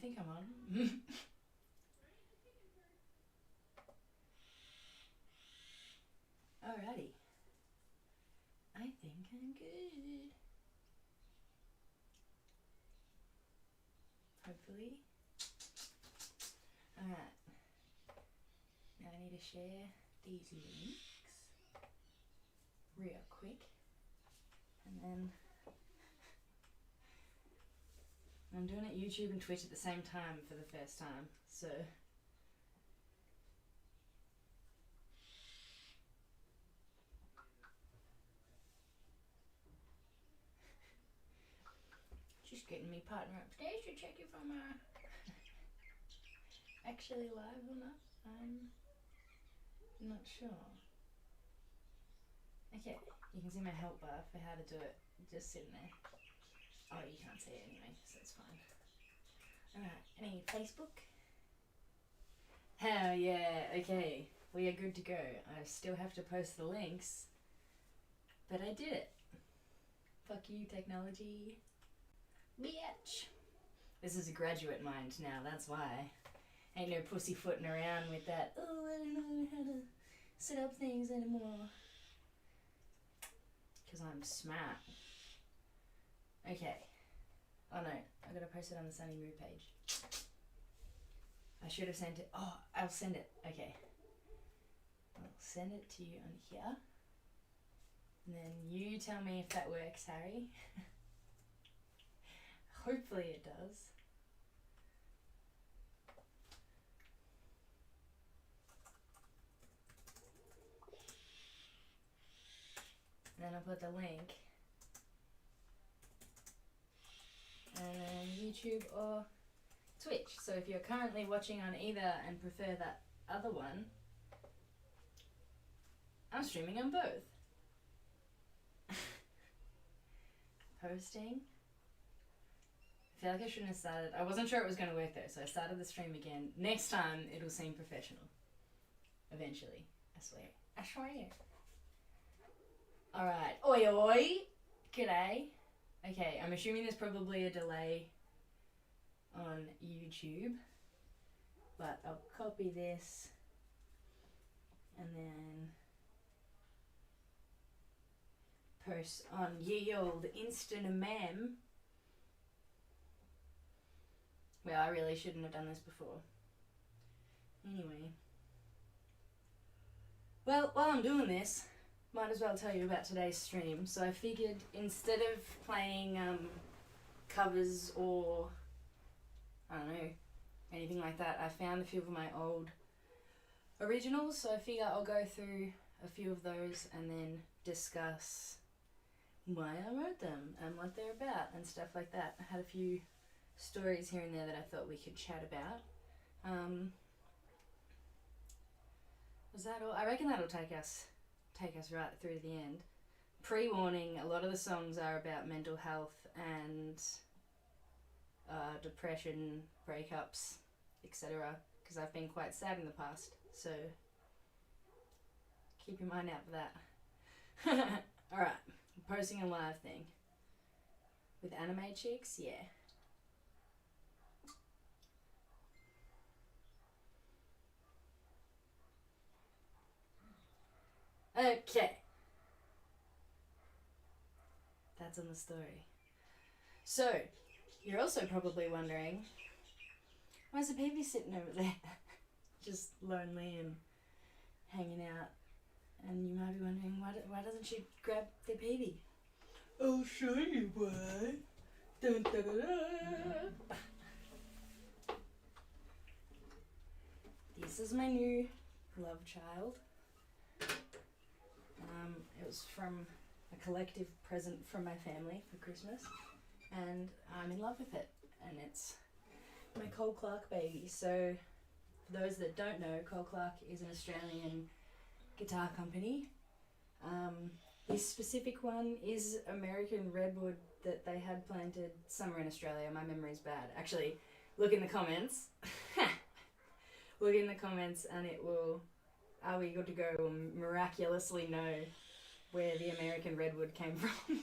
think I'm on. Alrighty. I think I'm good. Hopefully. Alright. Now I need to share these links real quick. And then I'm doing it YouTube and Twitch at the same time for the first time, so just getting me partner upstairs to check if I'm actually live or not. I'm not sure. Okay, you can see my help bar for how to do it just sitting there. Oh, you can't see it anyway, so it's fine. Alright, any Facebook? Hell yeah, okay. We are good to go. I still have to post the links, but I did it. Fuck you, technology. Bitch. This is a graduate mind now, that's why. Ain't no pussyfooting around with that, oh, I don't know how to set up things anymore. Because I'm smart. Okay. Oh no, I gotta post it on the Sunny Mood page. I should have sent it. Oh, I'll send it. Okay. I'll send it to you on here. And then you tell me if that works, Harry. Hopefully it does. And then I'll put the link. And YouTube or Twitch. So if you're currently watching on either and prefer that other one, I'm streaming on both. Posting. I feel like I shouldn't have started. I wasn't sure it was going to work though, so I started the stream again. Next time it'll seem professional. Eventually. I swear. I swear. Alright. Oi oi! G'day. Okay, I'm assuming there's probably a delay on YouTube, but I'll copy this and then post on ye old Instagram. Well, I really shouldn't have done this before. Anyway. Well, while I'm doing this, might as well tell you about today's stream. So I figured instead of playing covers or, I don't know, anything like that, I found a few of my old originals. So I figure I'll go through a few of those and then discuss why I wrote them and what they're about and stuff like that. I had a few stories here and there that I thought we could chat about. Was that all? I reckon that'll take us right through to the end. Pre-warning, a lot of the songs are about mental health and depression, breakups, etc. Because I've been quite sad in the past, so keep your mind out for that. Alright, I'm posting a live thing. With anime chicks, yeah. Okay. That's on the story. So, you're also probably wondering, why's the baby sitting over there? Just lonely and hanging out. And you might be wondering, why doesn't she grab the baby? I'll show you why. Dun, da, da, da. This is my new love child. It was from a collective present from my family for Christmas, and I'm in love with it, and it's my Cole Clark baby. So for those that don't know, Cole Clark is an Australian guitar company. This specific one is American redwood that they had planted somewhere in Australia. My memory's bad. Actually, look in the comments. Look in the comments and it will, are we good to go, will miraculously know where the American redwood came from.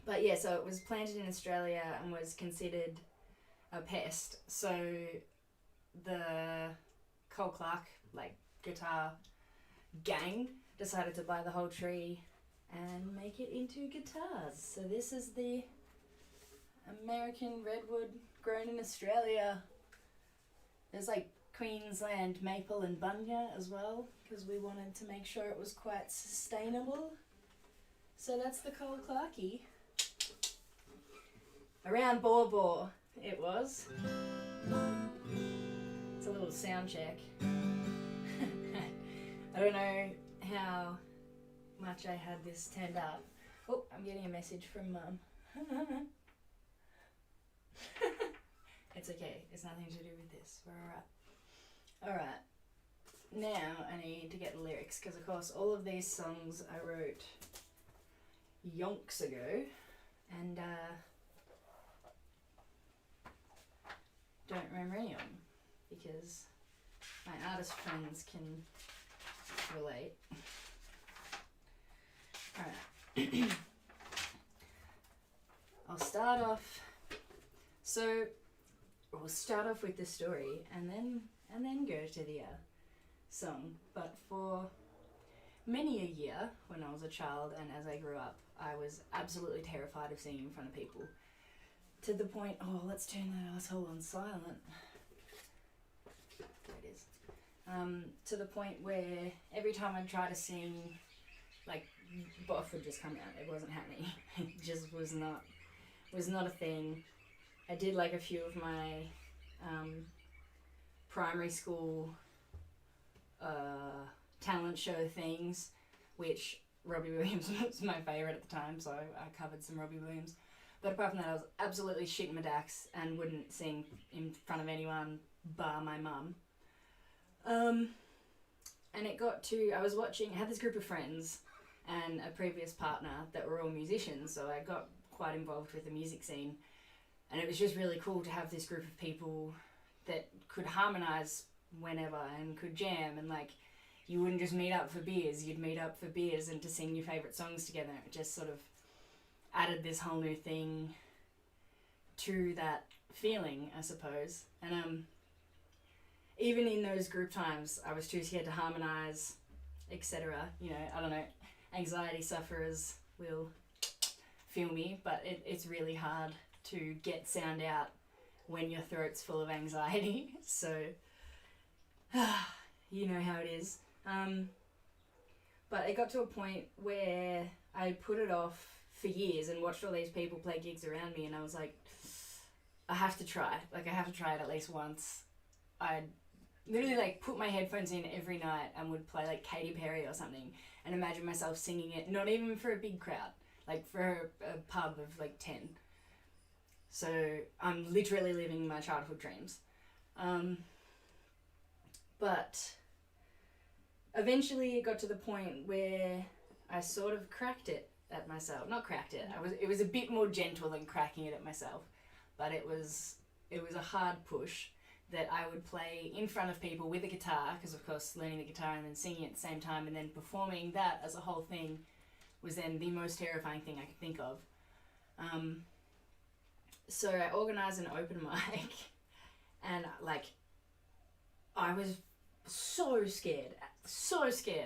But yeah, so it was planted in Australia and was considered a pest. So the Cole Clark guitar gang decided to buy the whole tree and make it into guitars. So this is the American redwood grown in Australia. There's Queensland maple and bunya as well, because we wanted to make sure it was quite sustainable. So that's the Cole Clarkie. Around Baw Baw it was. It's a little sound check. I don't know how much I had this turned up. Oh, I'm getting a message from Mum. It's okay. It's nothing to do with this. We're alright. Alright. Now I need to get the lyrics, because of course all of these songs I wrote yonks ago, and don't remember any of them, because my artist friends can relate. Alright. I'll start off. So we'll start off with the story and then go to the song. But for many a year, when I was a child and as I grew up, I was absolutely terrified of singing in front of people. To the point, let's turn that asshole on silent. There it is. To the point where every time I try to sing, Boff would just come out. It wasn't happening. It just was not a thing. I did a few of my primary school talent show things, which Robbie Williams was my favourite at the time, so I covered some Robbie Williams. But apart from that, I was absolutely shitting my dacks and wouldn't sing in front of anyone bar my mum. And it got to, I had this group of friends and a previous partner that were all musicians, so I got quite involved with the music scene. And it was just really cool to have this group of people that could harmonise whenever and could jam, and you wouldn't just meet up for beers, you'd meet up for beers and to sing your favourite songs together. It just sort of added this whole new thing to that feeling, I suppose. And even in those group times, I was too scared to harmonise, etc. I don't know, anxiety sufferers will feel me, but it's really hard to get sound out when your throat's full of anxiety. So, you know how it is. But it got to a point where I put it off for years and watched all these people play gigs around me, and I was like, I have to try. I have to try it at least once. I'd literally put my headphones in every night and would play Katy Perry or something and imagine myself singing it, not even for a big crowd, for a pub of 10. So I'm literally living my childhood dreams. But eventually it got to the point where I sort of cracked it at myself. Not cracked it. It was a bit more gentle than cracking it at myself. But it was a hard push that I would play in front of people with a guitar, because of course learning the guitar and then singing at the same time and then performing that as a whole thing was then the most terrifying thing I could think of. So I organised an open mic, and I was so scared.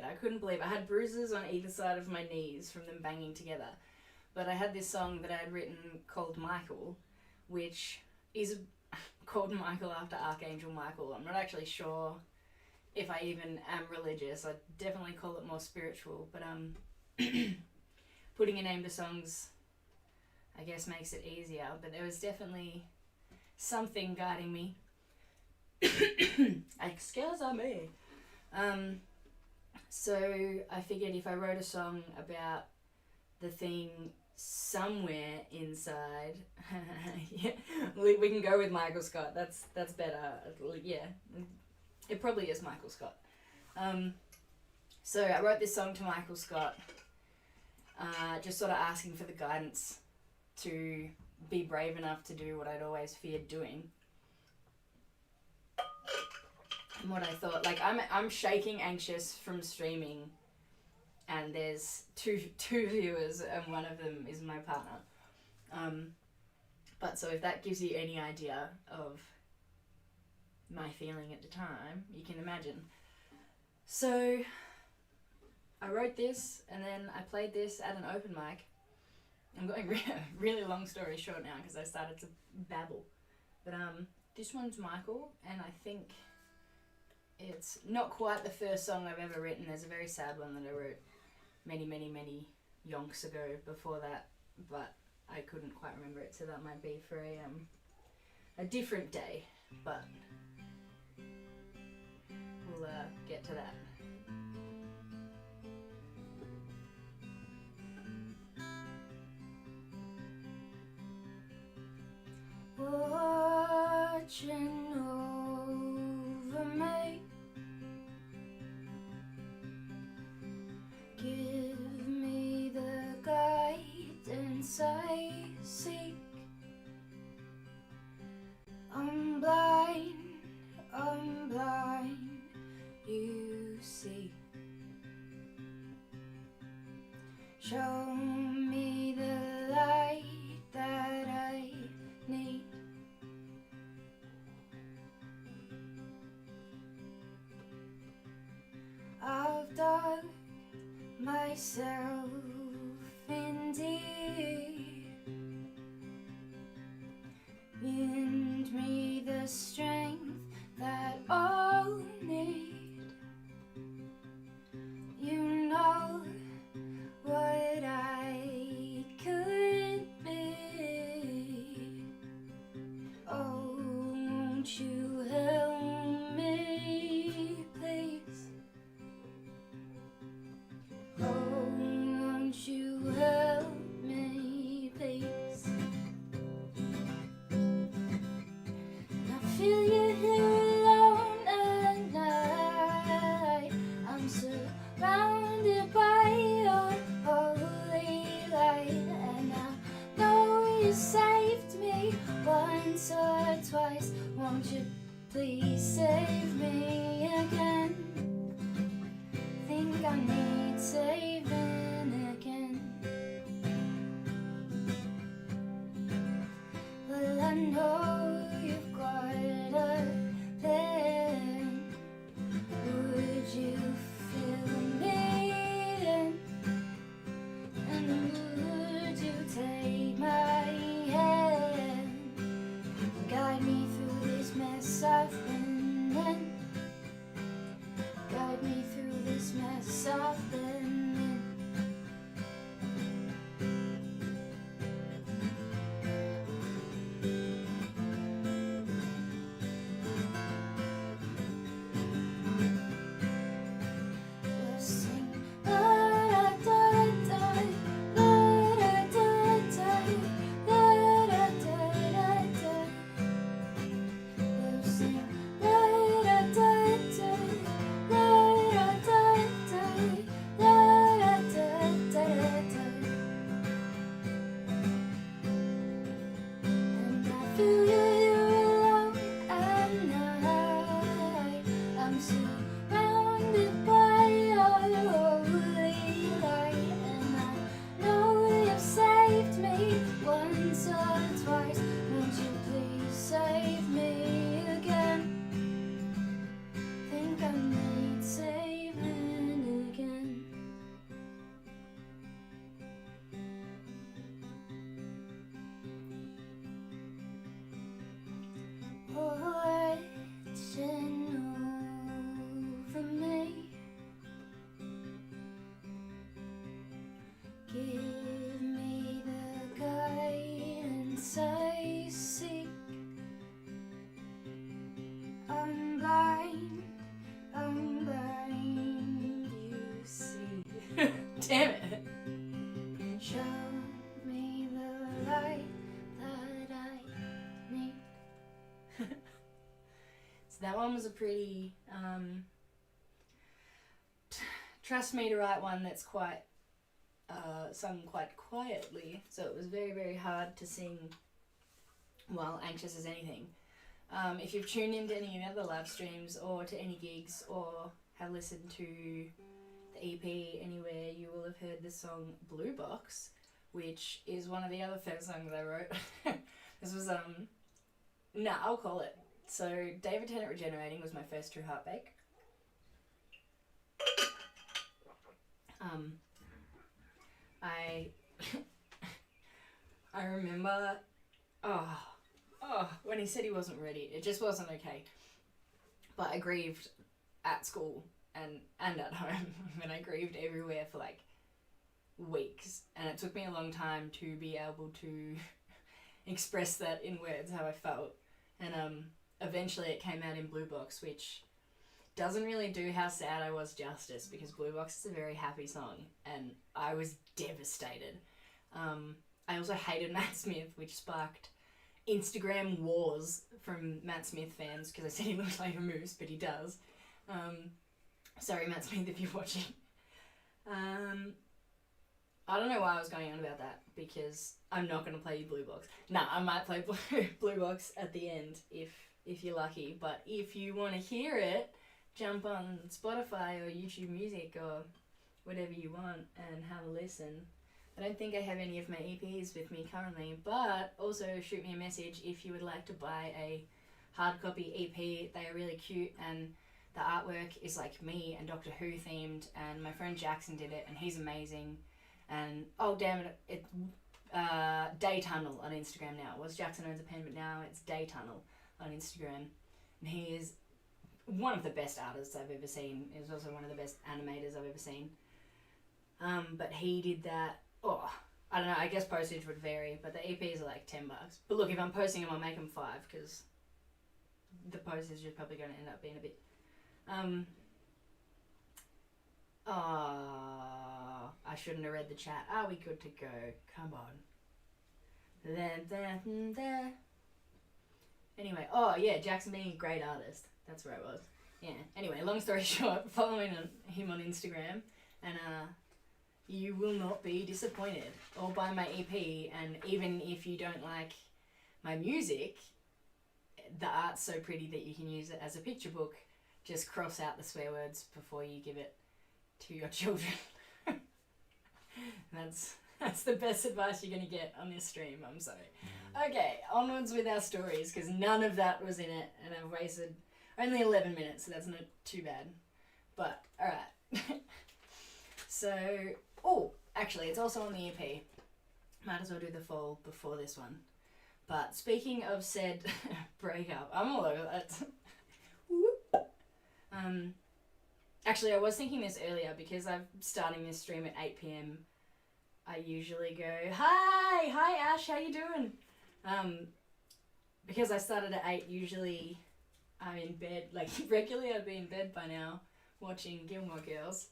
I couldn't believe it. I had bruises on either side of my knees from them banging together. But I had this song that I had written called Michael, which is called Michael after Archangel Michael. I'm not actually sure if I even am religious. I'd definitely call it more spiritual, but putting a name to songs, I guess, makes it easier. But there was definitely something guiding me. Excuse me. So I figured if I wrote a song about the thing somewhere inside, yeah, we can go with Michael Scott. That's better. Yeah, it probably is Michael Scott. So I wrote this song to Michael Scott, just sort of asking for the guidance to be brave enough to do what I'd always feared doing. And what I thought, I'm shaking anxious from streaming, and there's two viewers, and one of them is my partner. But so if that gives you any idea of my feeling at the time, you can imagine. So I wrote this and then I played this at an open mic. I'm going really long story short now because I started to babble. But this one's Michael, and I think it's not quite the first song I've ever written. There's a very sad one that I wrote many yonks ago before that, but I couldn't quite remember it, so that might be for a different day, but we'll get to that. Watching over me, give me the guidance I seek. I'm blind, you see. Show me the light that I need. I've dug myself in deep. Lend me the strength that I'll need. You know what I could be. Oh, won't you help me, please? Oh, won't you help me, please? I feel you here alone at night. I'm surrounded by your holy light, and I know you saved me once or twice. Won't you please save me again? Think I need saving again. Well, I know you've got a plan. Would you fill me in? And would you take my hand? Guide me through this mess I've been in. Guide me through this mess I've been in. We'll sing la da da da, la da da da, la da da da. We'll sing la da da da, la da da da, la da da da. And I feel you alone at night. I'm surrounded by your holy light, and I know you've saved me once or twice. Won't you please save me again? Think I need saving again. Watching over me, give me the guidance I seek. I'm blind, you see. Damn it. Show me the light that I need. So that one was a pretty, trust me to write one that's quite, sung quite quietly. So it was very hard to sing while anxious as anything. If you've tuned into any of the other live streams or to any gigs or have listened to the EP anywhere, you will have heard the song Blue Box, which is one of the other first songs I wrote. This was I'll call it. So David Tennant Regenerating was my first true heartbreak. I I remember when he said he wasn't ready, it just wasn't okay. But I grieved at school and at home, and I grieved everywhere for like weeks, and it took me a long time to be able to express that in words, how I felt. And eventually it came out in Blue Box, which doesn't really do how sad I was justice, because Blue Box is a very happy song, and I was devastated. I also hated Matt Smith, which sparked Instagram wars from Matt Smith fans, because I said he looked like a moose, but he does. Sorry, Matt Smith, if you're watching. I don't know why I was going on about that, because I'm not going to play you Blue Box. Nah, I might play Blue Box at the end if you're lucky, but if you want to hear it, jump on Spotify or YouTube Music or whatever you want and have a listen. I don't think I have any of my EPs with me currently, but also shoot me a message if you would like to buy a hard copy EP. They are really cute, and the artwork is like me and Doctor Who themed, and my friend Jackson did it, and he's amazing. And oh damn it, Day Tunnel on Instagram now. It was Jackson Owns a Pen, but now it's Day Tunnel on Instagram, and he is one of the best artists I've ever seen. He was also one of the best animators I've ever seen. But he did that. Oh, I don't know, I guess postage would vary, but the EPs are like $10. But look, if I'm posting them, I'll make them $5, because the postage is probably going to end up being a bit. I shouldn't have read the chat. Are we good to go? Come on. Anyway, Jackson being a great artist. That's where I was. Yeah. Anyway, long story short, following him on Instagram, and you will not be disappointed. Or buy my EP, and even if you don't like my music, the art's so pretty that you can use it as a picture book. Just cross out the swear words before you give it to your children. That's the best advice you're going to get on this stream, I'm sorry. Okay, onwards with our stories, because none of that was in it, and I've wasted only 11 minutes, so that's not too bad. But, alright. So, actually, it's also on the EP. Might as well do the fall before this one. But speaking of said breakup, I'm all over that. Actually, I was thinking this earlier, because I'm starting this stream at 8 p.m. I usually go, hi Ash, how you doing? Because I started at 8, usually I'm in bed, like regularly I'd be in bed by now watching Gilmore Girls.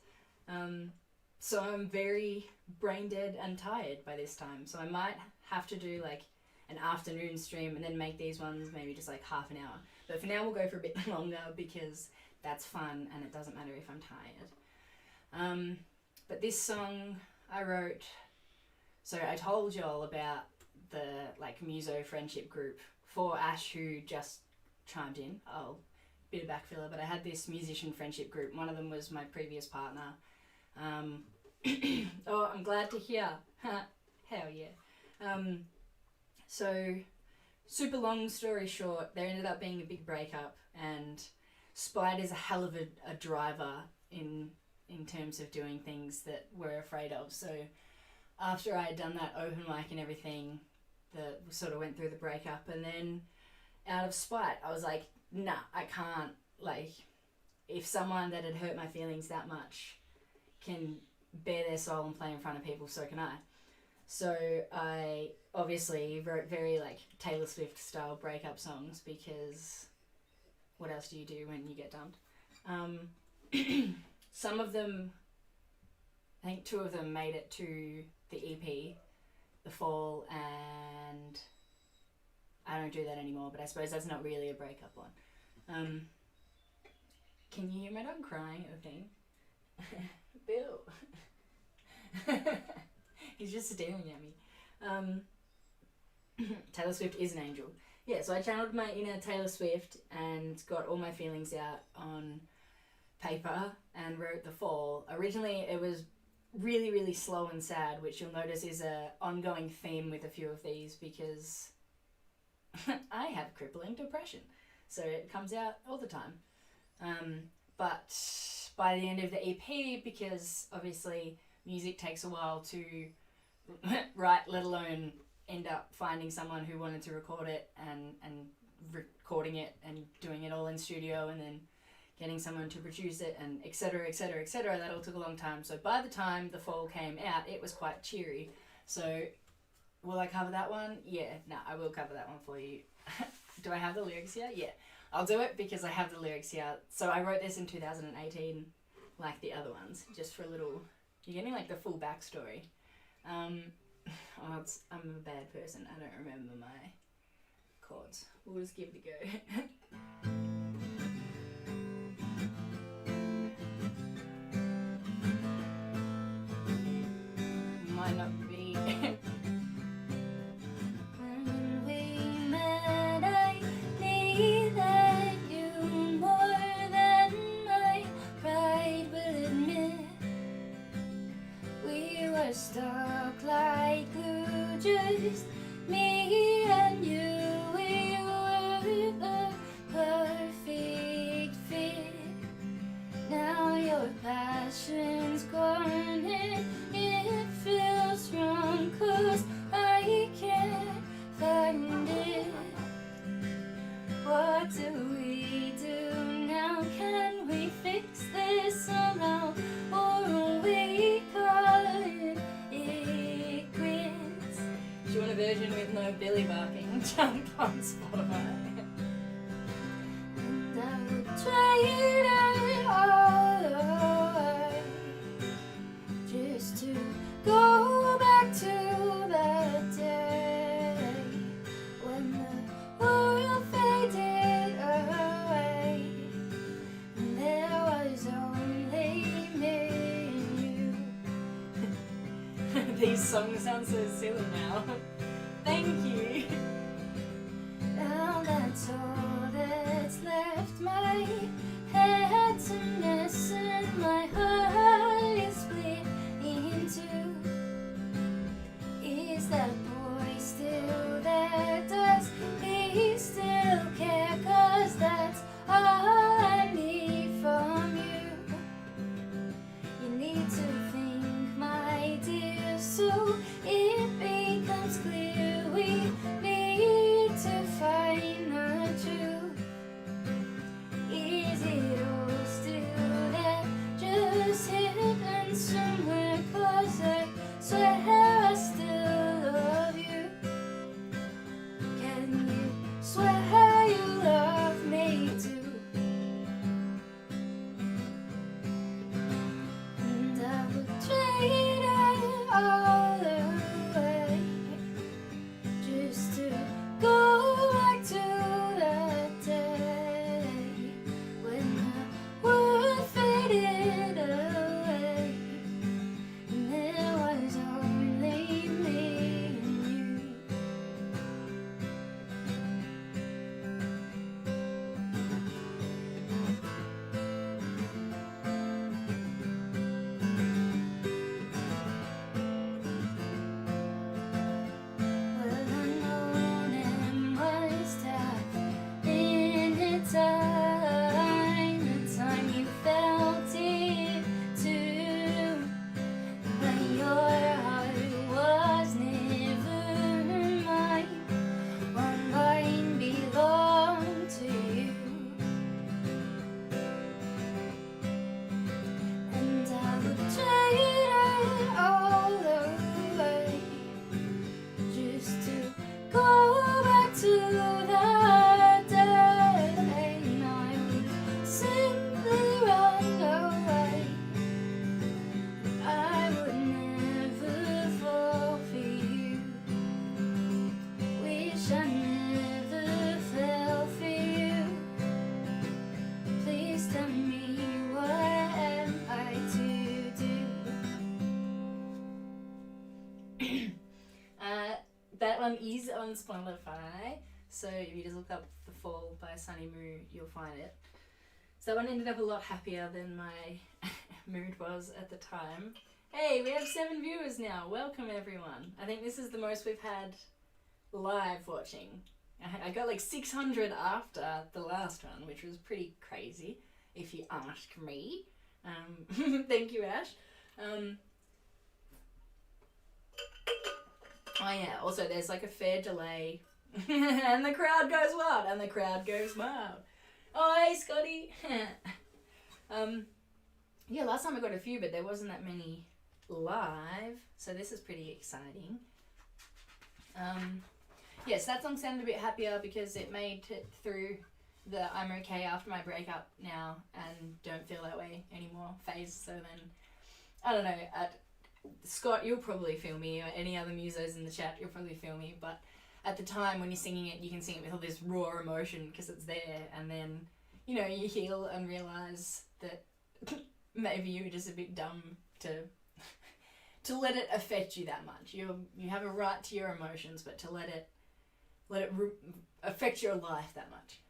So I'm very brain dead and tired by this time. So I might have to do like an afternoon stream and then make these ones maybe just like half an hour. But for now we'll go for a bit longer, because that's fun and it doesn't matter if I'm tired. But this song I wrote, so I told y'all about the like Muso friendship group for Ash, who just chimed in. Bit of backfiller, but I had this musician friendship group. One of them was my previous partner. I'm glad to hear. Hell yeah. So super long story short, there ended up being a big breakup, and Spider's a hell of a driver in terms of doing things that we're afraid of. So after I had done that open mic and everything, sort of went through the breakup, and then out of spite, I was like, nah, I can't. Like, if someone that had hurt my feelings that much can bare their soul and play in front of people, so can I. So I obviously wrote very like Taylor Swift style breakup songs, because what else do you do when you get dumped? Some of them, I think 2 of them made it to the EP, The Fall, and I don't do that anymore, but I suppose that's not really a breakup one. Can you hear my dog crying at the thing? Bill. He's just staring at me. Taylor Swift is an angel. Yeah, so I channeled my inner Taylor Swift and got all my feelings out on paper and wrote The Fall. Originally it was really, really slow and sad, which you'll notice is a ongoing theme with a few of these, because I have crippling depression, so it comes out all the time. But by the end of the EP, because obviously music takes a while to write, let alone end up finding someone who wanted to record it and recording it and doing it all in studio and then getting someone to produce it and etc, etc, etc. That all took a long time. So by the time The Fall came out, it was quite cheery. So will I cover that one? Yeah, I will cover that one for you. Do I have the lyrics here? Yeah. I'll do it because I have the lyrics here. So I wrote this in 2018, like the other ones, just for a little... You're getting like the full backstory. I'm a bad person. I don't remember my chords. We'll just give it a go. Might not be. When we met, I needed you more than my pride will admit. We were stuck like glue, just me and you. We were the perfect fit. Now your passion's gone and it feels wrong, 'cause I can't find it. What do we do now? Can we fix this somehow? Or will we call it quits? Do you want a version with no Billy barking? Jump on Spotify. And I would trade it all just to go back to that day when the world faded away and there was only me and you. These songs sound so silly now. Thank you. Now that's all that's left. My head's a mess and my heart is split in two. Is that boy still there? Does he still care? 'Cause that's all I need from you. You need to think, my dear, so it becomes clear we need to find the truth. Is it all still there, just hidden somewhere? 'Cause I swear I still love you. Can you swear you love me too? And I would trade it all away just to go back to that day when the world faded away and there was only me and you. Well, unknown and must have been a time, the time you felt it too, but your heart was never mine. One line belonged to you, and I would trade it all away just to go back to that day. And I would simply run away. I would never fall for you. Wish I never fell for you. Please tell me, what am I to do? That one is on Spotify, so if you just look up The Fall by Sunny Moo, you'll find it. So that one ended up a lot happier than my mood was at the time. Hey, we have 7 viewers now. Welcome, everyone. I think this is the most we've had live watching I got like 600 after the last one, which was pretty crazy, if you ask me. Thank you, Ash. Oh yeah, also there's like a fair delay and the crowd goes wild, and the crowd goes wild. Oh, hey, Scotty. Yeah, last time I got a few, but there wasn't that many live, so this is pretty exciting. Yes, that song sounded a bit happier because it made it through the I'm okay after my breakup now and don't feel that way anymore phase. So then, I don't know, Scott, you'll probably feel me, or any other musos in the chat, you'll probably feel me, but at the time when you're singing it, you can sing it with all this raw emotion because it's there, and then, you know, you heal and realise that maybe you were just a bit dumb to let it affect you that much. You have a right to your emotions, but to let it affect your life that much.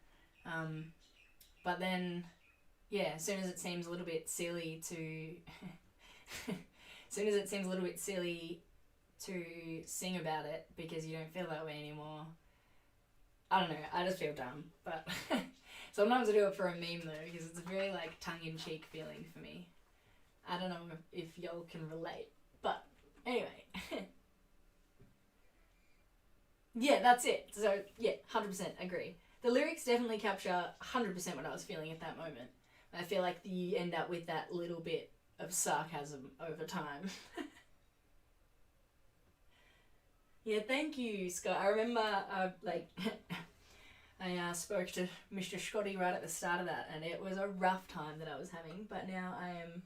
But then, yeah, as soon as it seems a little bit silly to sing about it because you don't feel that way anymore, I don't know, I just feel dumb. But sometimes I do it for a meme though, because it's a very like tongue-in-cheek feeling for me. I don't know if y'all can relate, but anyway. Yeah, that's it. So yeah, 100% agree. The lyrics definitely capture 100% what I was feeling at that moment. I feel like you end up with that little bit of sarcasm over time. Yeah, thank you, Scott. I remember, I spoke to Mr. Scotty right at the start of that, and it was a rough time that I was having, but now I am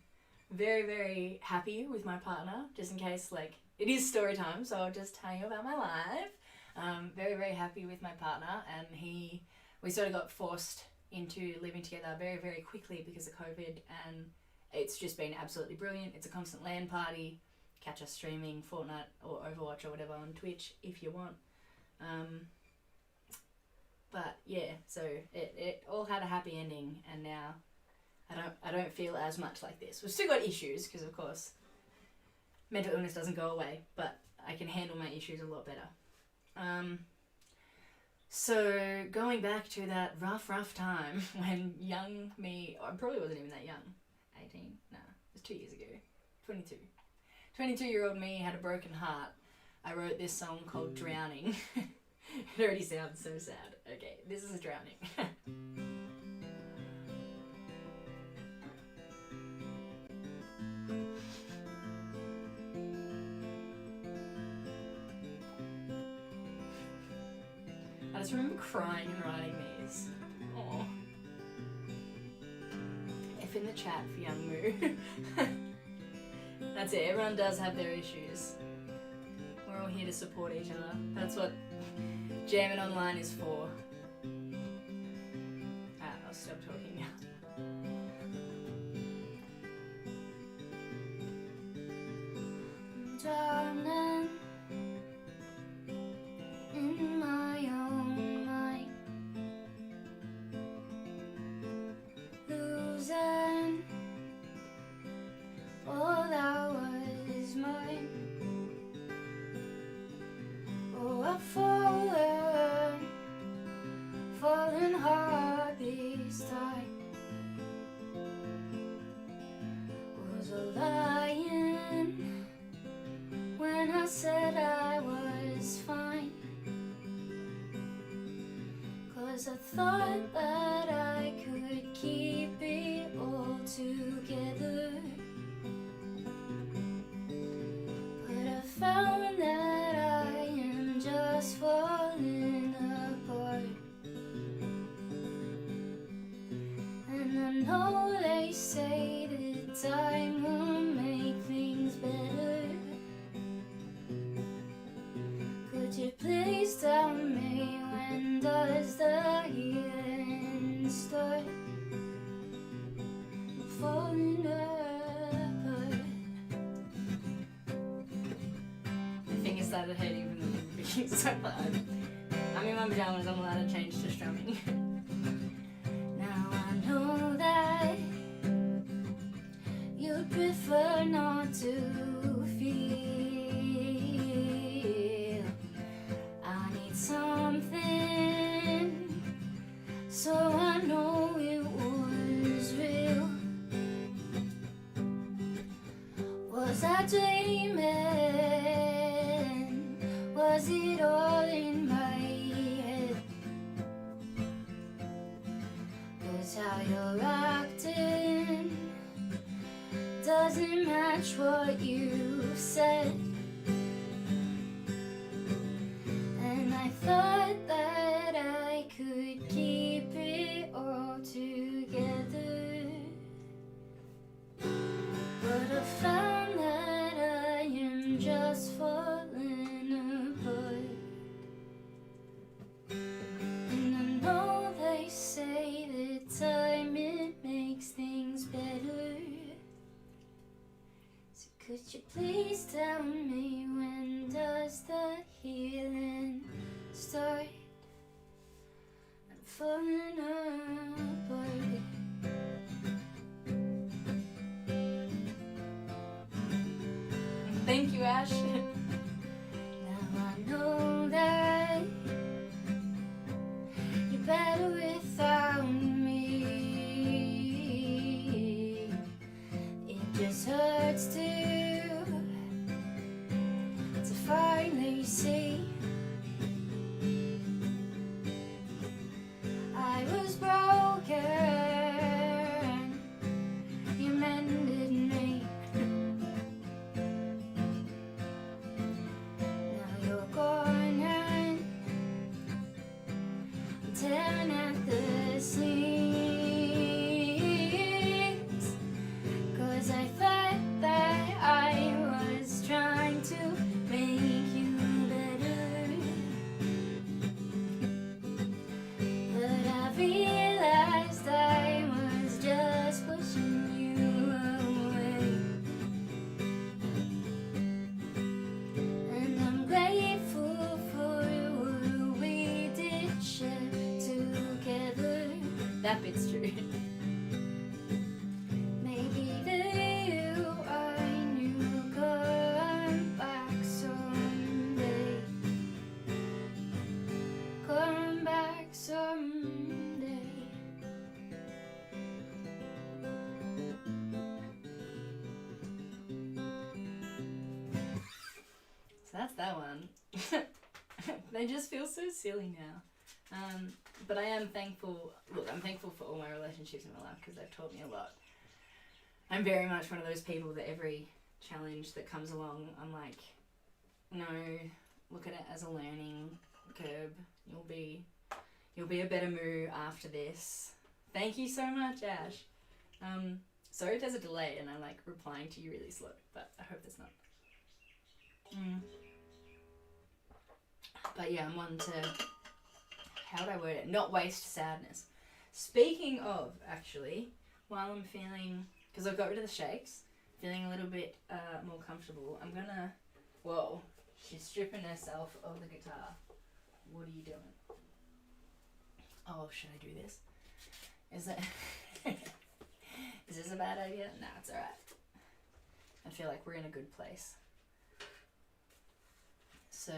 very, very happy with my partner, just in case, like, it is story time, so I'll just tell you about my life. Very, very happy with my partner, and we sort of got forced into living together very, very quickly because of COVID, and it's just been absolutely brilliant. It's a constant LAN party. Catch us streaming Fortnite or Overwatch or whatever on Twitch if you want. But yeah, so it all had a happy ending, and now I don't feel as much like this. We've still got issues because of course mental illness doesn't go away, but I can handle my issues a lot better. So going back to that rough time when young me, I probably wasn't even that young, 18, no, it was 2 years ago, 22. 22-year-old me had a broken heart. I wrote this song called Drowning. It already sounds so sad. Okay, this is Drowning. I just remember crying and writing these. Aww. F in the chat for young Moo. That's it, everyone does have their issues. We're all here to support each other. That's what jamming online is for. I'll stop talking now. Darling, in my own mind, losing all that was mine. Oh, I've fallen hard this time. Was I lying when I said I was fine? 'Cause I thought that I could keep it all together, but I found that I am just falling apart. And I know they say that time will make things better. Could you please tell me, when does the healing start? I'm falling apart. My finger started hurting from the being so loud. I'm in my pajamas, I'm allowed to change to strumming. Now I know that you'd prefer not to feel. I need something I dreaming? Was it all in my head? 'Cause how you're acting doesn't match what you've said. And I thought that I could keep it all together, but I found that I am just falling apart. And I know they say that time, it makes things better. So could you please tell me, when does the healing start? I'm falling apart. Thank you, Ash. Now I know that you're better without me. It just hurts to finally see I was broken. You mended me. Now you're gone and I'm tearing at the seams. 'Cause I thought that I was trying to make you better, but I realized I was just pushing you away. And I'm grateful for what we did share together. That bit's true. Maybe you I knew come back someday. Come back someday. So that's that one. They just feel so silly now. But I am thankful. Look, I'm thankful for all my relationships in my life because they've taught me a lot. I'm very much one of those people that every challenge that comes along, I'm like, no, look at it as a learning curve. You'll be a better moo after this. Thank you so much, Ash. Sorry if there's a delay and I'm like replying to you really slow, but I hope there's not. But yeah, I'm one to, how would I word it? Not waste sadness. Speaking of, actually, while I'm feeling, because I've got rid of the shakes, feeling a little bit more comfortable, I'm gonna, whoa, she's stripping herself of the guitar. What are you doing? Oh, should I do this? Is it, is this a bad idea? No, it's alright. I feel like we're in a good place. So,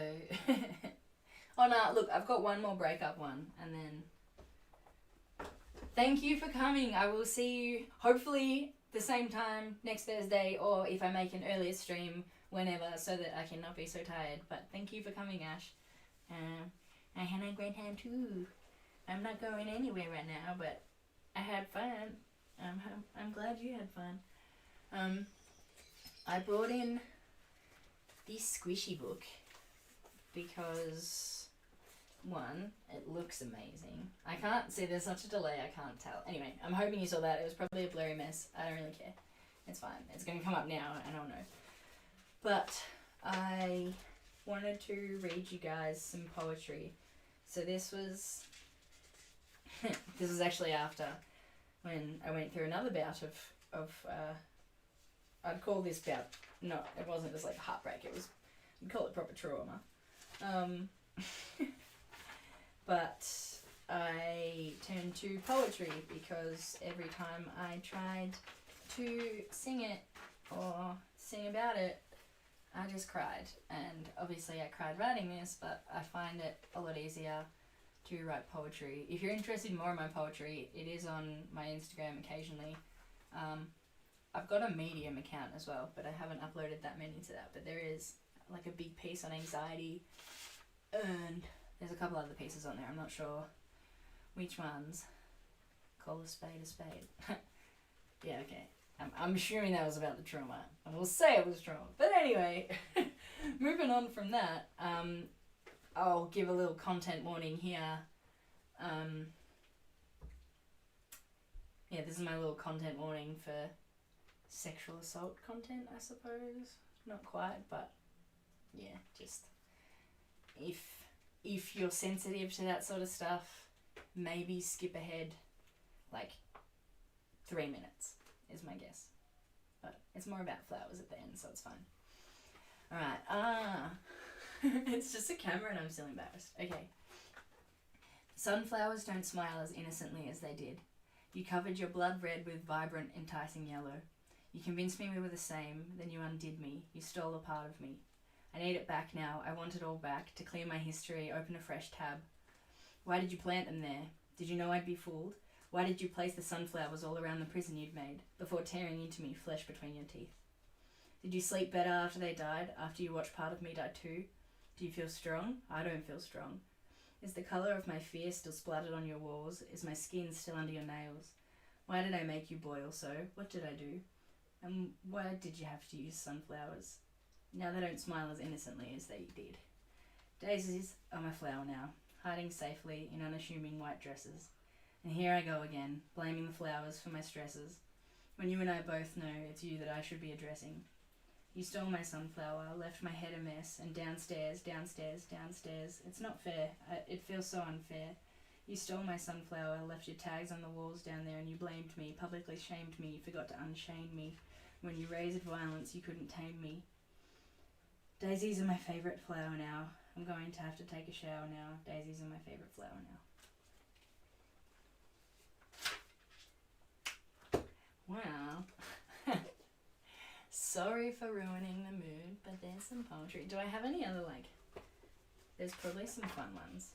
oh no, look, I've got one more breakup one, and then thank you for coming. I will see you hopefully the same time next Thursday, or if I make an earlier stream, whenever, so that I can not be so tired. But thank you for coming, Ash. I had a great time too. I'm not going anywhere right now, but I had fun. I'm glad you had fun. I brought in this squishy book because, one, it looks amazing. I can't see, there's such a delay, I can't tell. Anyway, I'm hoping you saw that. It was probably a blurry mess. I don't really care. It's fine. It's going to come up now, I don't know. But I wanted to read you guys some poetry. So this was actually after when I went through another bout of I'd call this bout, no, it wasn't just like heartbreak, it was, you'd call it proper trauma. But I turned to poetry because every time I tried to sing it or sing about it, I just cried. And obviously I cried writing this, but I find it a lot easier to write poetry. If you're interested in more in my poetry, it is on my Instagram occasionally. I've got a Medium account as well, but I haven't uploaded that many to that. But there is like a big piece on anxiety, and there's a couple other pieces on there. I'm not sure which ones. Call a spade a spade. Yeah, okay. I'm assuming that was about the trauma. I will say it was trauma. But anyway, moving on from that, I'll give a little content warning here. Yeah, this is my little content warning for sexual assault content, I suppose. Not quite, but yeah, just if you're sensitive to that sort of stuff, maybe skip ahead like 3 minutes is my guess. But it's more about flowers at the end, so it's fine. Alright, it's just a camera and I'm still embarrassed. Okay. Sunflowers don't smile as innocently as they did. You covered your blood red with vibrant, enticing yellow. You convinced me we were the same, then you undid me. You stole a part of me. I need it back now. I want it all back, to clear my history, open a fresh tab. Why did you plant them there? Did you know I'd be fooled? Why did you place the sunflowers all around the prison you'd made, before tearing into me, flesh between your teeth? Did you sleep better after they died, after you watched part of me die too? Do you feel strong? I don't feel strong. Is the colour of my fear still splattered on your walls? Is my skin still under your nails? Why did I make you boil so? What did I do? And why did you have to use sunflowers? Now they don't smile as innocently as they did. Daisies are my flower now, hiding safely in unassuming white dresses. And here I go again, blaming the flowers for my stresses, when you and I both know it's you that I should be addressing. You stole my sunflower, left my head a mess, and downstairs, downstairs, downstairs. It's not fair. It feels so unfair. You stole my sunflower, left your tags on the walls down there, and you blamed me, publicly shamed me, forgot to unchain me. When you raised violence, you couldn't tame me. Daisies are my favourite flower now. I'm going to have to take a shower now. Daisies are my favourite flower now. Wow. Sorry for ruining the mood, but there's some poetry. Do I have any other, like... There's probably some fun ones.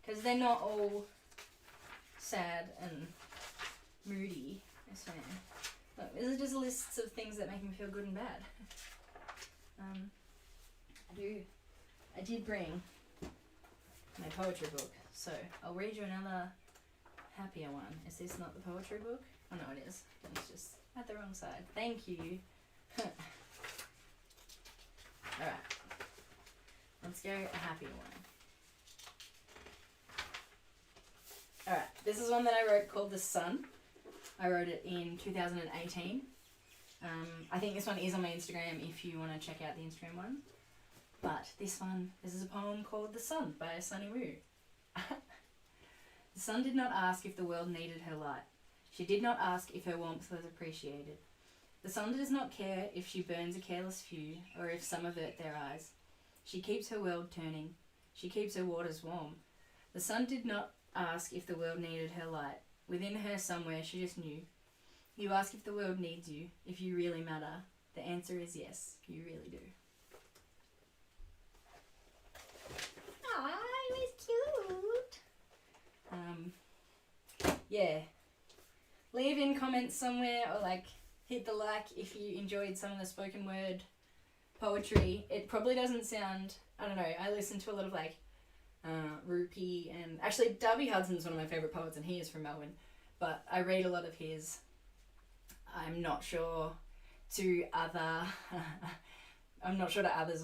Because they're not all sad and moody, I swear. Look, these are just lists of things that make me feel good and bad. I did bring my poetry book, so I'll read you another happier one. Is this not the poetry book? Oh no, it is. It's just at the wrong side. Thank you. Alright. Let's go a happier one. Alright, this is one that I wrote called The Sun. I wrote it in 2018. I think this one is on my Instagram if you want to check out the Instagram one. But this is a poem called The Sun by Sunny Woo. The sun did not ask if the world needed her light. She did not ask if her warmth was appreciated. The sun does not care if she burns a careless few, or if some avert their eyes. She keeps her world turning. She keeps her waters warm. The sun did not ask if the world needed her light. Within her somewhere she just knew. You ask if the world needs you, if you really matter. The answer is yes, you really do. Aw, it was cute. Yeah. Leave in comments somewhere, or like hit the like if you enjoyed some of the spoken word poetry. It probably doesn't sound, I don't know, I listen to a lot of like Rupee, and actually Darby Hudson's one of my favourite poets and he is from Melbourne, but I read a lot of his. I'm not sure to others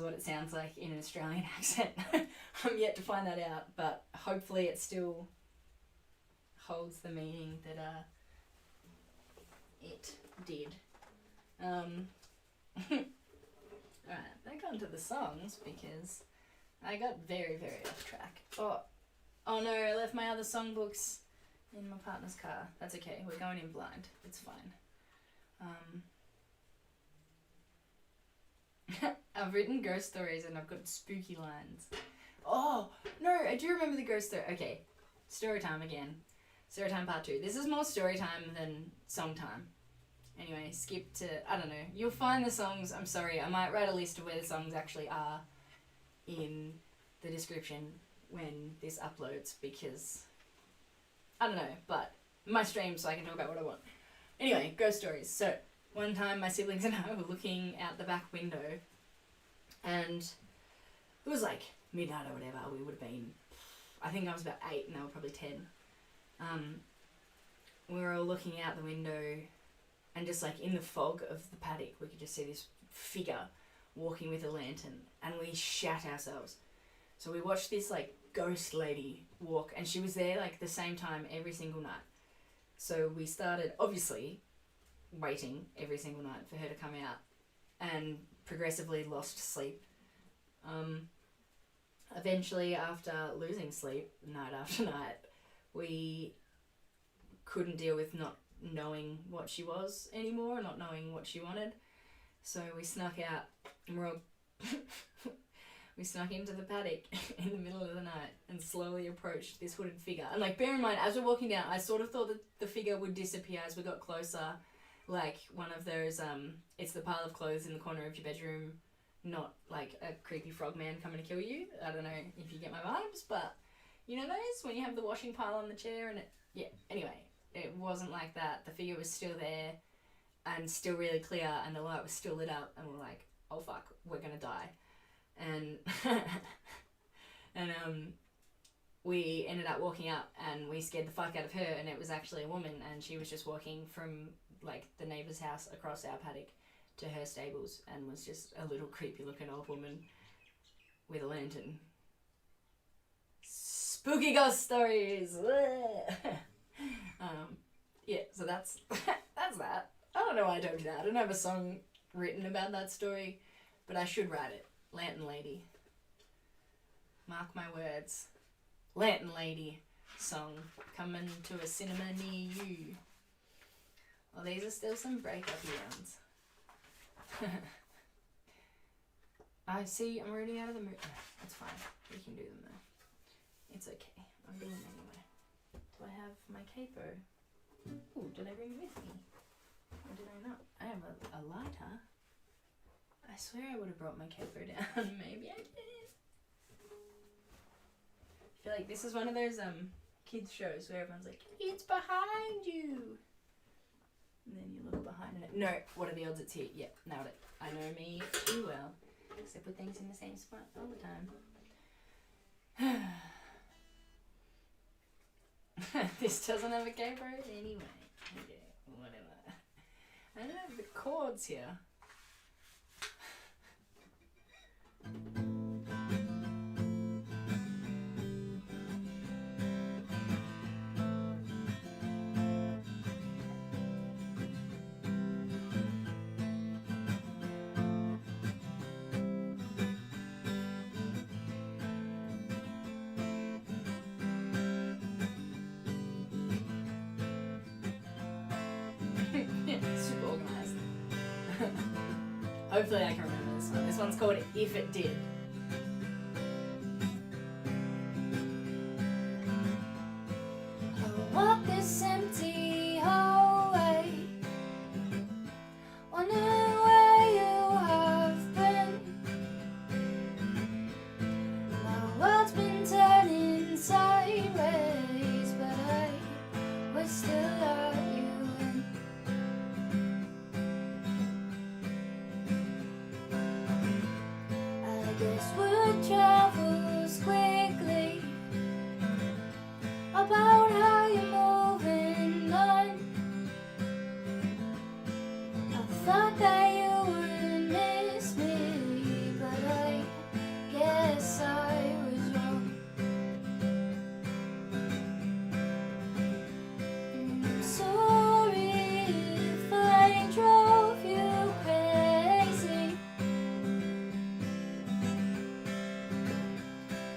what it sounds like in an Australian accent. I'm yet to find that out, but hopefully it still holds the meaning that it did. Alright, back onto the songs because I got very, very off track. Oh no, I left my other songbooks in my partner's car. That's okay, we're going in blind. It's fine. I've written ghost stories and I've got spooky lines. Oh, no, I do remember the ghost story. Okay, story time again. Story time part 2. This is more story time than song time. Anyway, skip to, I don't know. You'll find the songs, I'm sorry, I might write a list of where the songs actually are in the description when this uploads because, I don't know, but my stream so I can talk about what I want. Anyway, ghost stories. So, one time my siblings and I were looking out the back window, and it was like midnight or whatever. We would have been, I think I was about 8 and they were probably 10. We were all looking out the window, and just like in the fog of the paddock, we could just see this figure walking with a lantern, and we shat ourselves. So we watched this like ghost lady walk, and she was there like the same time every single night. So we started obviously waiting every single night for her to come out, and progressively lost sleep. Eventually, after losing sleep night after night, we couldn't deal with not knowing what she was anymore, not knowing what she wanted. So we snuck out, and we snuck into the paddock in the middle of the night and slowly approached this hooded figure. And like, bear in mind, as we're walking down, I sort of thought that the figure would disappear as we got closer. Like one of those, it's the pile of clothes in the corner of your bedroom, not like a creepy frog man coming to kill you. I don't know if you get my vibes, but you know those? When you have the washing pile on the chair and anyway, it wasn't like that. The figure was still there and still really clear, and the light was still lit up, and we're like, oh fuck, we're gonna die. And we ended up walking up, and we scared the fuck out of her, and it was actually a woman, and she was just walking from like the neighbour's house across our paddock to her stables, and was just a little creepy looking old woman with a lantern. Spooky ghost stories. So that's that. I don't know why I told you that. I don't have a song written about that story, but I should write it. Lantern Lady. Mark my words. Lantern Lady song coming to a cinema near you. Well, these are still some breakup ones. I see, I'm already out of the mood. That's fine. We can do them though. It's okay. I'm doing them anyway. Do I have my capo? Ooh, did I bring it with me? Or did I not? I have a lighter. I swear I would have brought my capo down. Maybe I did. I feel like this is one of those kids shows where everyone's like, it's behind you. And then you look behind it. No, what are the odds it's here? Yep, nailed it. I know me too well. Because I put things in the same spot all the time. This doesn't have a capo anyway. Okay, whatever. I don't have the chords here. Super organised. Hopefully I can remember this one. This one's called If It Did. I walk this empty hallway, wondering where you have been. My world's been turning sideways, but I would still let you in. I guess word travels quickly about how you're moving on. I thought that you would miss me, but I guess I was wrong. I'm sorry if I drove you crazy.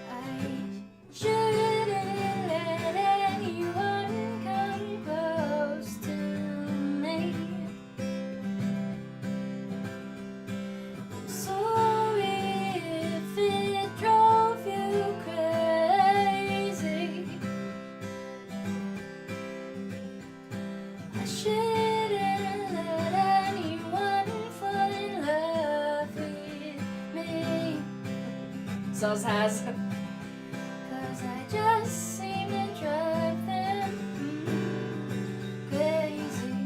I shouldn't let anyone come close to me. I'm sorry if it drove you crazy. I shouldn't let anyone fall in love with me. Soz has. 'Cause I just seem to drive them crazy.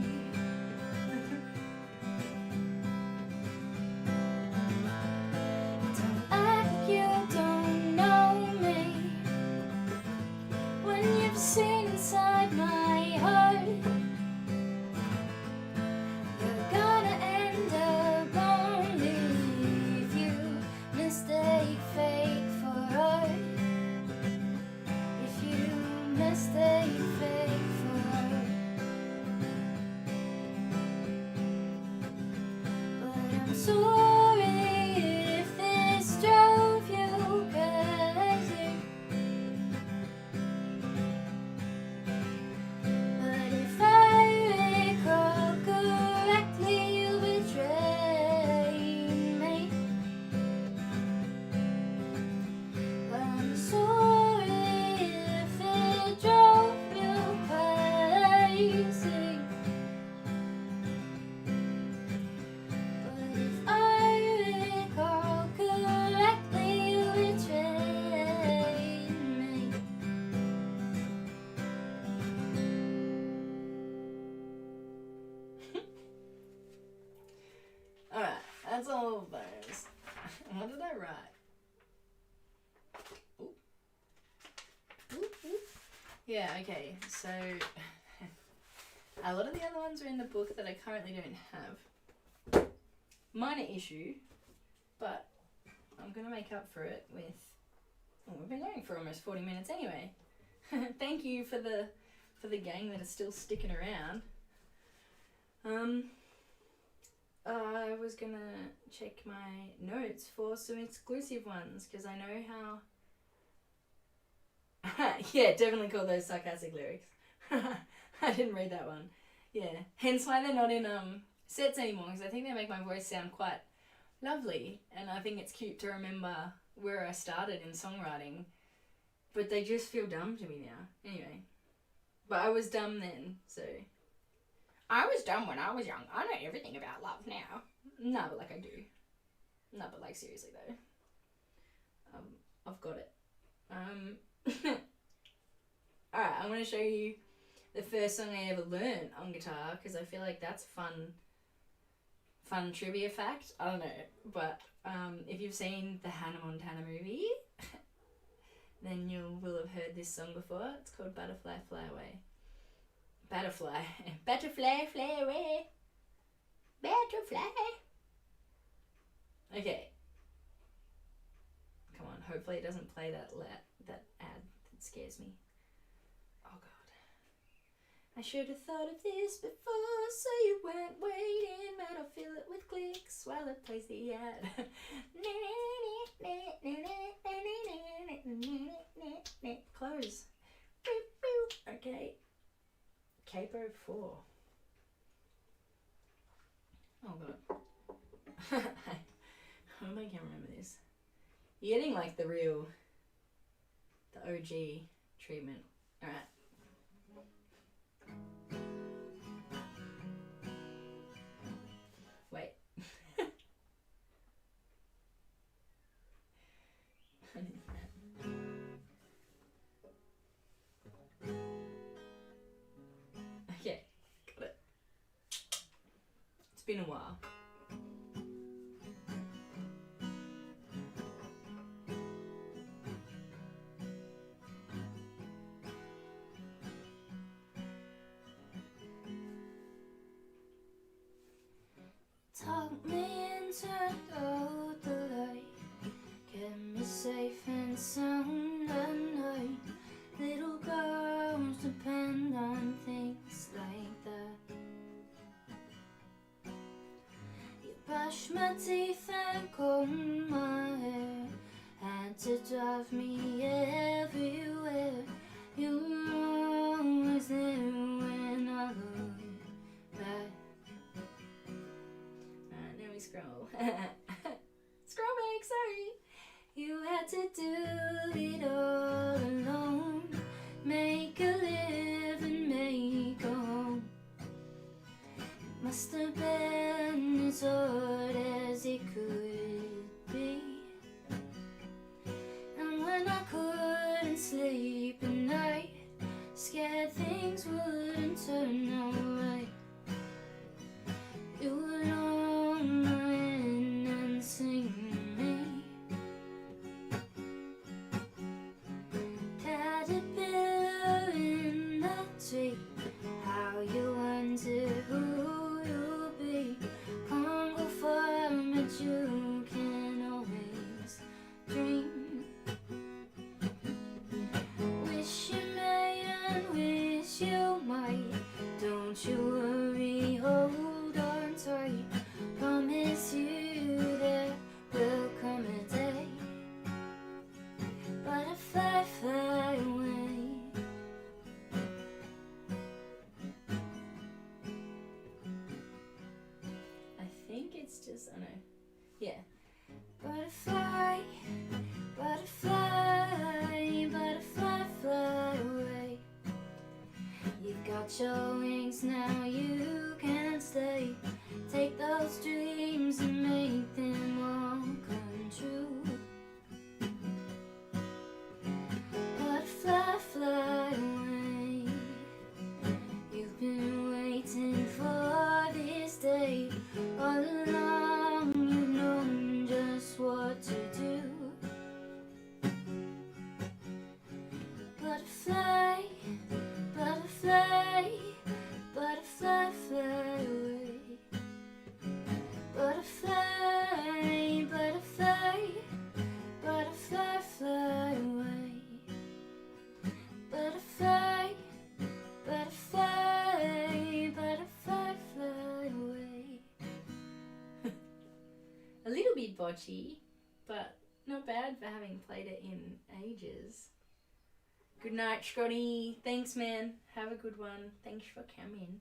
That's all of those. What did I write? Ooh. Ooh, ooh. Yeah, okay, so a lot of the other ones are in the book that I currently don't have. Minor issue, but I'm gonna make up for it with. Well, we've been going for almost 40 minutes anyway. Thank you for the gang that is still sticking around. I was gonna check my notes for some exclusive ones because I know how. Yeah, definitely call those sarcastic lyrics. I didn't read that one. Yeah, hence why they're not in sets anymore because I think they make my voice sound quite lovely, and I think it's cute to remember where I started in songwriting, but they just feel dumb to me now. Anyway, but I was dumb then, so. I was dumb when I was young. I know everything about love now. No, but like I do. No, but like seriously though. I've got it. Alright, I'm going to show you the first song I ever learned on guitar because I feel like that's fun trivia fact. I don't know, but if you've seen the Hannah Montana movie, then you will have heard this song before. It's called Butterfly Fly Away. Butterfly. Butterfly fly away. Butterfly. Okay. Come on, hopefully it doesn't play that ad that scares me. Oh god. I should have thought of this before, so you weren't waiting, but I'll fill it with clicks while it plays the ad. Close. Okay. Capo 4. Oh god. I hope I can remember this. You're getting like the OG treatment. Alright. Wait. Okay, got it. It's been a while. Talk me and turned out the light, kept me safe and sound at night. Little girls depend on things like that. You brush my teeth and comb my hair, had to drive me everywhere. You were always there when I looked back. Now we scroll. Scroll back, sorry. You had to do it all alone, make a living, make a home. It must have been as hard as it could be. And when I couldn't sleep at night, scared things wouldn't turn out right, you would hold my hand and sing me. Caterpillar in the tree, how you wonder who you'll be. Can't go far, but you can always dream. Wish you may and wish you might. Don't you worry, hold on tight. Promise you there will come a day. Butterfly fly away. I think it's just, oh no. Yeah. Butterfly, butterfly, butterfly fly away. You've got your wings now, you can stay. Take those dreams and make them all come true. Butterfly fly away. You've been waiting for this day all along. You've botchy, but not bad for having played it in ages. Good night, Scotty. Thanks, man. Have a good one. Thanks for coming.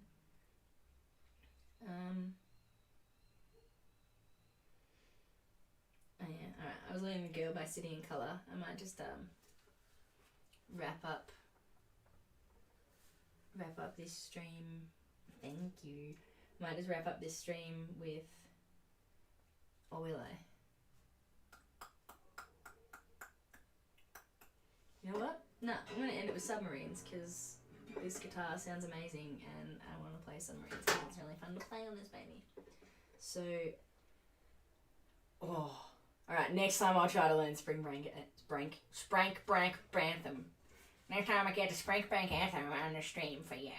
Oh yeah, alright. I was letting the girl by City and Colour. I might just wrap up this stream. Thank you. Might just wrap up this stream with, or will I? You know what? No, I'm going to end it with Submarines because this guitar sounds amazing and I want to play Submarines because it's really fun to play on this baby. So, alright, next time I'll try to learn Spring Break Anthem. Next time I get to Spring Break Anthem on the stream for you.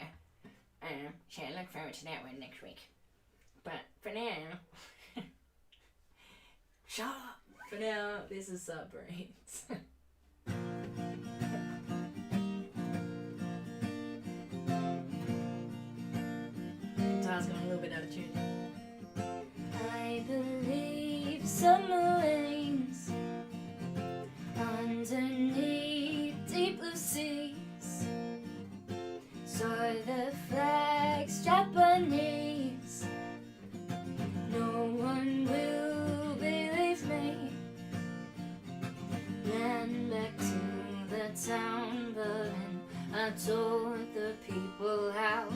So I look forward to that one next week. But for now, shut up. For now, this is Submarines. Guitar's going a little bit out of tune. I believe submarines underneath deep blue seas. Saw the flags Japanese. No one will believe me. Ran back to the town, but I told the people how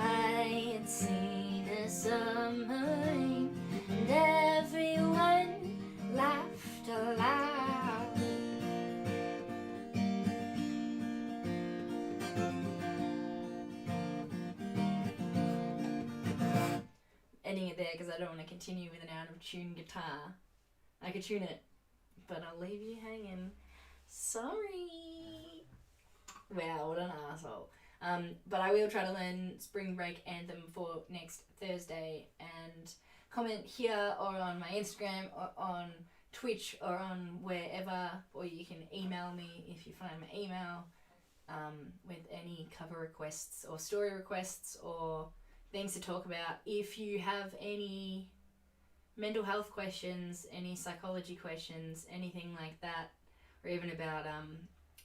I had seen a submarine, and everyone laughed aloud. Ending it there because I don't want to continue with an out of tune guitar. I could tune it, but I'll leave you hanging. Sorry. Wow, what an asshole. But I will try to learn Spring Break Anthem for next Thursday, and comment here or on my Instagram or on Twitch or on wherever, or you can email me if you find my email with any cover requests or story requests or things to talk about. If you have any mental health questions, any psychology questions, anything like that, or even about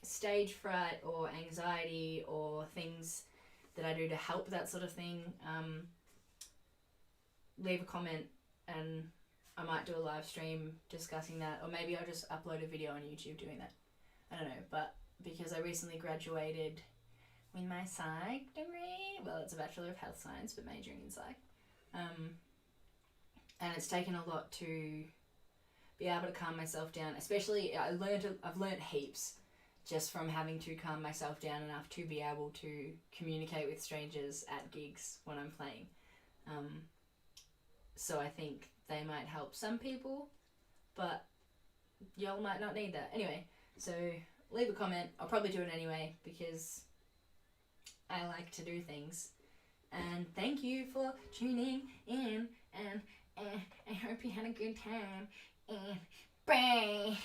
stage fright or anxiety or things that I do to help that sort of thing, leave a comment and I might do a live stream discussing that, or maybe I'll just upload a video on YouTube doing that. I don't know, but because I recently graduated with my psych degree, well, it's a Bachelor of Health Science but majoring in psych, and it's taken a lot to be able to calm myself down, especially I've learned heaps just from having to calm myself down enough to be able to communicate with strangers at gigs when I'm playing. So I think they might help some people, but y'all might not need that. Anyway, so leave a comment. I'll probably do it anyway because I like to do things. And thank you for tuning in, and I hope you had a good time, and bye!